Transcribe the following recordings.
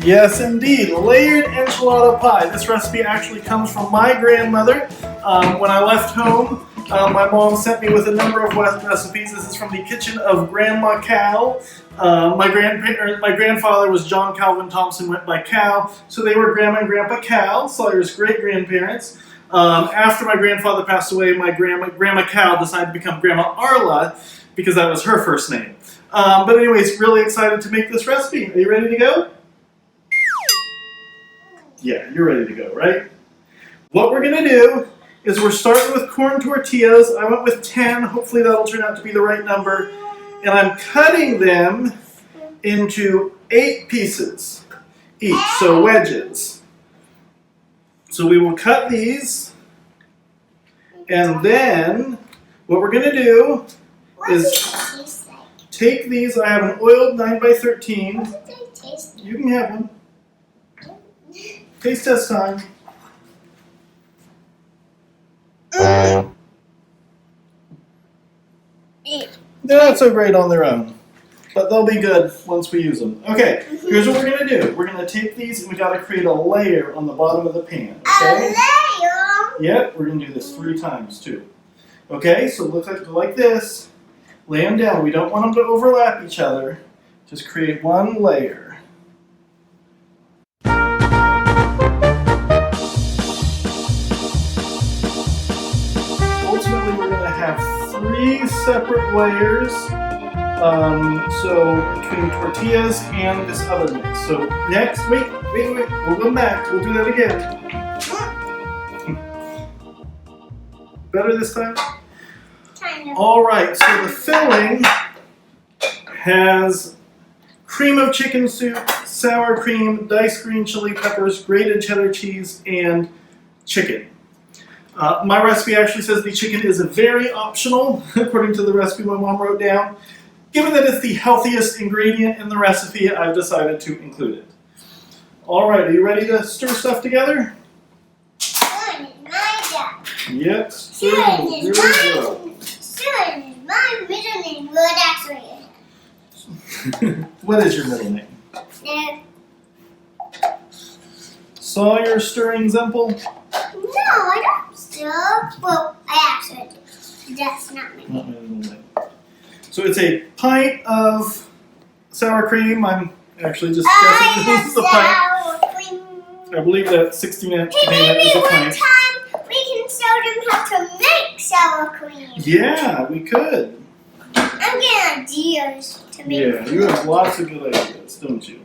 Yes, indeed. Layered enchilada pie. This recipe actually comes from my grandmother. When I left home, my mom sent me with a number of recipes. This is from the kitchen of Grandma Cal. My grandfather was John Calvin Thompson, went by Cal, so they were Grandma and Grandpa Cal, Sawyer's great-grandparents. After my grandfather passed away, my Grandma Cal decided to become Grandma Arla because that was her first name. But anyways, really excited to make this recipe. Are you ready to go? Yeah, you're ready to go, right? What we're going to do is we're starting with corn tortillas. I went with 10. Hopefully that'll turn out to be the right number. And I'm cutting them into 8 pieces each, so wedges. So we will cut these, and then what we're going to do is take these. I have an oiled 9x13. You can have one. Taste test time. They're not so great on their own, but they'll be good once we use them. Okay, here's what we're going to do. We're going to take these and we got to create a layer on the bottom of the pan. Okay? A layer? Yep, we're going to do this 3 times too. Okay, so look like this. Lay them down. We don't want them to overlap each other. Just create one layer. Ultimately, we're going to have 3 separate layers. So between tortillas and this other mix. So next, wait, we'll come back. We'll do that again. Better this time? Kind of. All right, so the filling has cream of chicken soup, sour cream, diced green chili peppers, grated cheddar cheese, and chicken. My recipe actually says the chicken is very optional, according to the recipe my mom wrote down. Given that it's the healthiest ingredient in the recipe, I've decided to include it. All right, are you ready to stir stuff together? Soon is my job. Yep, Soon here we go. my middle name. Well, actually, What is your middle name? Sawyer Stirring Zempel? No, I don't stir. Well, I actually do. That's not my name. Not my middle name. So it's a pint of sour cream. I'm actually just guessing this is a pint. I believe that 16-ounce Hey, container maybe is a one pint. time we can show them how to make sour cream. Yeah, we could. I'm getting ideas to make. Yeah, you have lots of good ideas, don't you?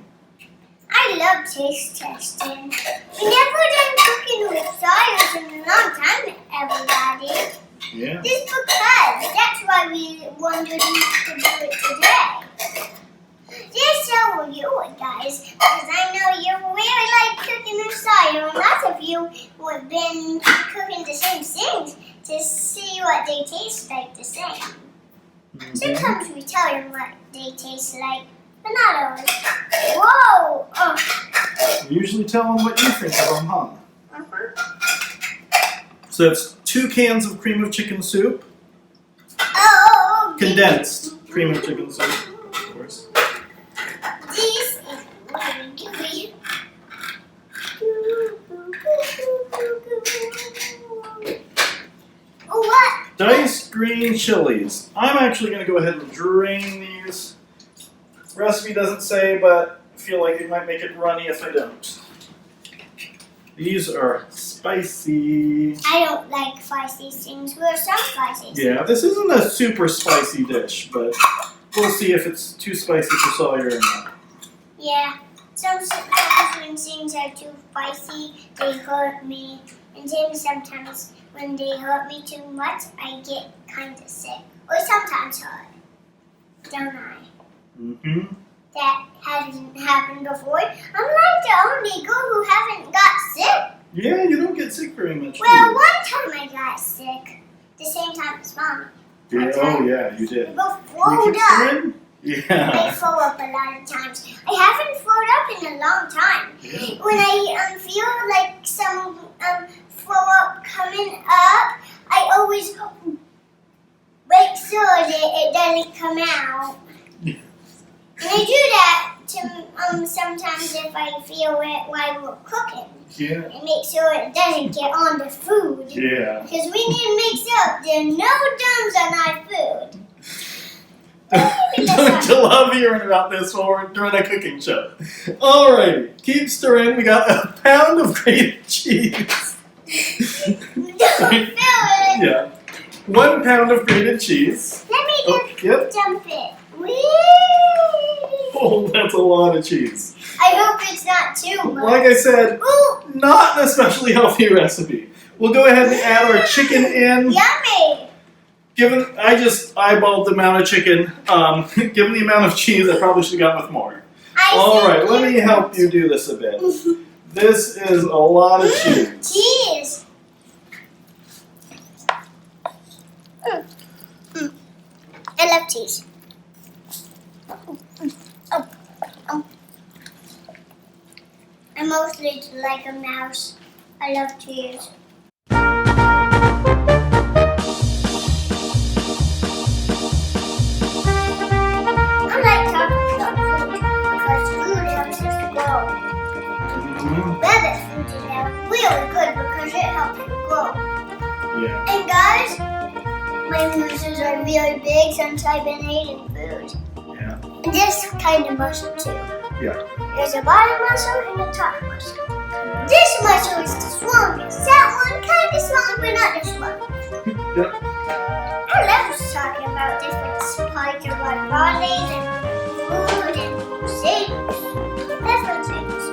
I love taste testing. We never done cooking with Sawyers in a long time, everybody. Yeah. This because that's why we wanted to do it today. Just so you guys, because I know you really like cooking with Sawyer, and lots of you have been cooking the same things to see what they taste like the same. Sometimes we tell them what they taste like, but not always. Whoa! Oh. You usually tell them what you think of them, huh? Uh-huh. So it's 2 cans of cream of chicken soup. Oh! Condensed cream of chicken soup, of course. This is really good. Oh, what? Diced green chilies. I'm actually going to go ahead and drain these. Recipe doesn't say, but I feel like it might make it runny if I don't. These are spicy. I don't like spicy things. We're some spicy things. Yeah, this isn't a super spicy dish, but we'll see if it's too spicy for Sawyer or not. Yeah. Sometimes when things are too spicy, they hurt me. And then sometimes when they hurt me too much, I get kind of sick. Or sometimes hurt. Don't I? Mm-hmm. That hasn't happened before. I'm like the only girl who hasn't got sick. Yeah, you don't get sick very much. Well, do one time I got sick. The same time as Mom. you? Yeah, oh, yeah, you did. We both You rolled keep up. stirring? Yeah. I throw up a lot of times. I haven't thrown up in a long time. Yeah. When I feel like some throw up coming up, I always make sure that it doesn't come out. And I do that to sometimes if I feel it while we're cooking. Yeah. And make sure it doesn't get on the food. Yeah. Because we need to make sure there are no germs on our food. Don't you love hearing about this while we're doing a cooking show? Alrighty, keep stirring. We got a pound of grated cheese. Don't fill it. Yeah. 1 pound of grated cheese. Let me just dump it. Whee! Oh, that's a lot of cheese. I hope it's not too much. Like I said, Ooh, not an especially healthy recipe. We'll go ahead and add our chicken in. yummy. I just eyeballed the amount of chicken. Given the amount of cheese, I probably should have gone with more. Alright, let me help you do this a bit. This is a lot of cheese. Cheese. I love cheese. I'm mostly like a mouse. I love cheese. I like talking about food because food helps us grow. Rabbit food is now really good because it helps you grow. Yeah. And guys, my muscles are really big since I've been eating food. Yeah. And this kind of muscle too. Yeah. There's a bottom muscle and a top muscle. This muscle is the strongest. That one kind of strong, but not this one. Yep. I love talking about different parts of our bodies and food and things. Different things.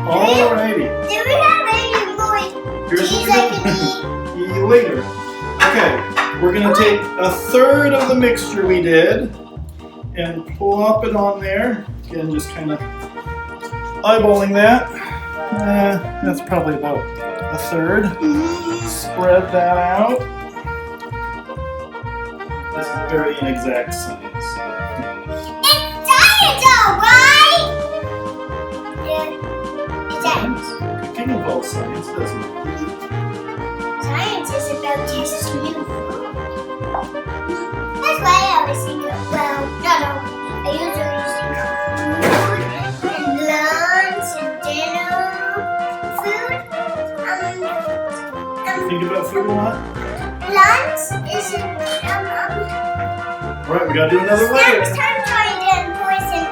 Alrighty. Do we have any more Here's cheese what I we're can gonna eat later. Okay, we're gonna take a third of the mixture we did and plop it on there. Again, just kind of eyeballing that. That's probably about a third. Spread that out. This is very inexact science. It's science, alright? Yeah, it's science. Cooking involves science, doesn't it? Science is about testing new food. That's why I always think of, well, not always. I usually think of food and lunch and dinner food. Think about food a lot? Lunch is Alright, we gotta do another layer. Next time trying to poison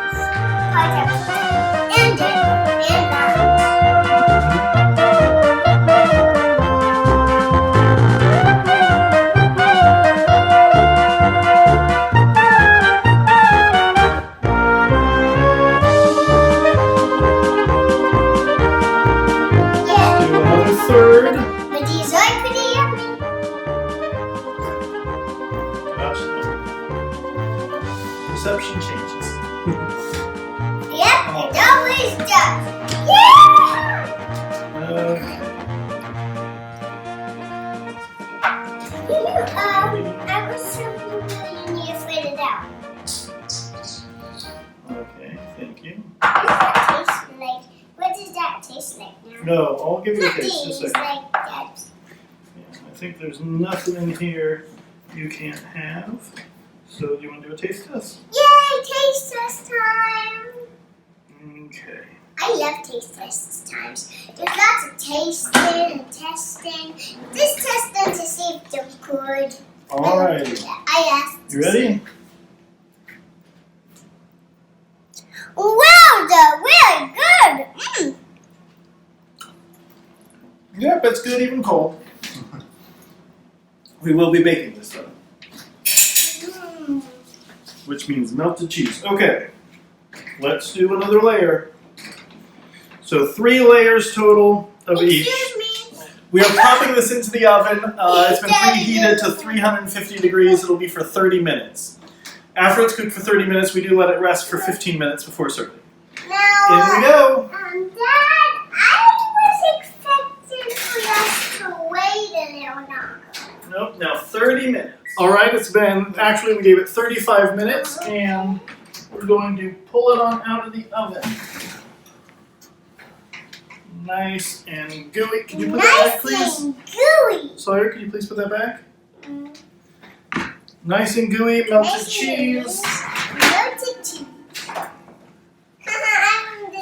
part of food and dinner and lunch. Third. But these are pretty yummy. Gosh, perception changes. Yep, it always does. Yeah! I was something really you need to fit it out. Okay, thank you. What does that taste like now? No, I'll give you a taste. Just a These second. like that. Yeah, I think there's nothing in here you can't have. So, do you want to do a taste test? Yay, taste test time! Okay. I love taste test times. There's lots of tasting and testing. Just testing to see if they're good. Alrighty. I asked. You ready? Wow, they're really good! Yep, it's good even cold. We will be baking this though. Which means melted cheese. Okay, let's do another layer. So 3 layers total of each. Excuse me. We are popping this into the oven. It's been preheated to 350 degrees. It'll be for 30 minutes. After it's cooked for 30 minutes, we do let it rest for 15 minutes before serving. Now, In we go. Dad, I was expecting for us to wait a little longer. Nope, now 30 minutes. All right, it's been, actually we gave it 35 minutes, and we're going to pull it on out of the oven. Nice and gooey. Can you put that back, please? Nice and gooey. Sawyer, can you please put that back? Nice and gooey, melted cheese. Melted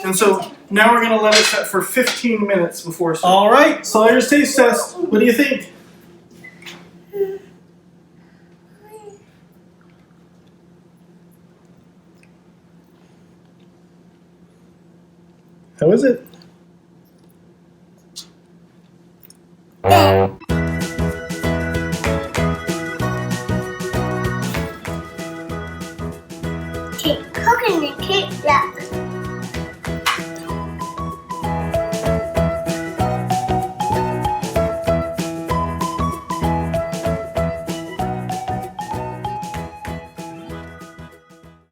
And so now we're gonna let it set for 15 minutes before serving. All right, Sawyer's taste test. What do you think? How is it? Cooking the cake that